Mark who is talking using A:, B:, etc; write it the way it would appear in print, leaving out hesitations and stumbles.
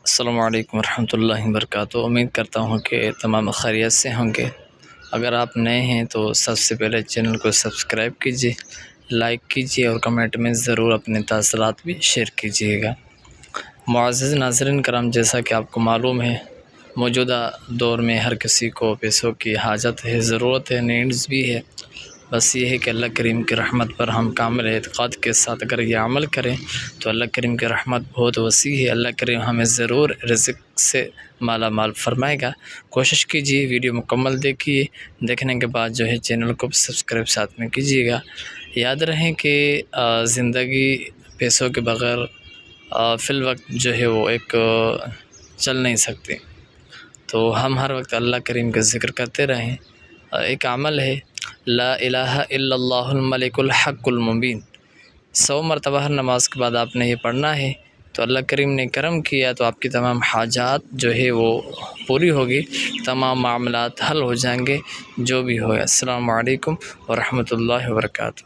A: السلام علیکم ورحمۃ اللہ وبرکاتہ۔ امید کرتا ہوں کہ تمام خیریت سے ہوں گے۔ اگر آپ نئے ہیں تو سب سے پہلے چینل کو سبسکرائب کیجیے، لائک کیجیے اور کمنٹ میں ضرور اپنے تاثرات بھی شیئر کیجیے گا۔ معزز ناظرین کرام، جیسا کہ آپ کو معلوم ہے موجودہ دور میں ہر کسی کو پیسوں کی حاجت ہے، ضرورت ہے، نیڈز بھی ہے۔ بس یہ ہے کہ اللہ کریم کی رحمت پر ہم کامل اعتقاد کے ساتھ اگر یہ عمل کریں تو اللہ کریم کی رحمت بہت وسیع ہے۔ اللہ کریم ہمیں ضرور رزق سے مالا مال فرمائے گا۔ کوشش کیجیے ویڈیو مکمل دیکھیے، دیکھنے کے بعد جو ہے چینل کو سبسکرائب ساتھ میں کیجیے گا۔ یاد رہیں کہ زندگی پیسوں کے بغیر فی الوقت جو ہے وہ ایک چل نہیں سکتی، تو ہم ہر وقت اللہ کریم کا ذکر کرتے رہیں۔ ایک عمل ہے لا الہ الا اللہ الملک الحق المبین، 100 مرتبہ ہر نماز کے بعد آپ نے یہ پڑھنا ہے، تو اللہ کریم نے کرم کیا تو آپ کی تمام حاجات جو ہے وہ پوری ہوگی، تمام معاملات حل ہو جائیں گے جو بھی ہوگا۔ السلام علیکم ورحمۃ اللہ وبرکاتہ۔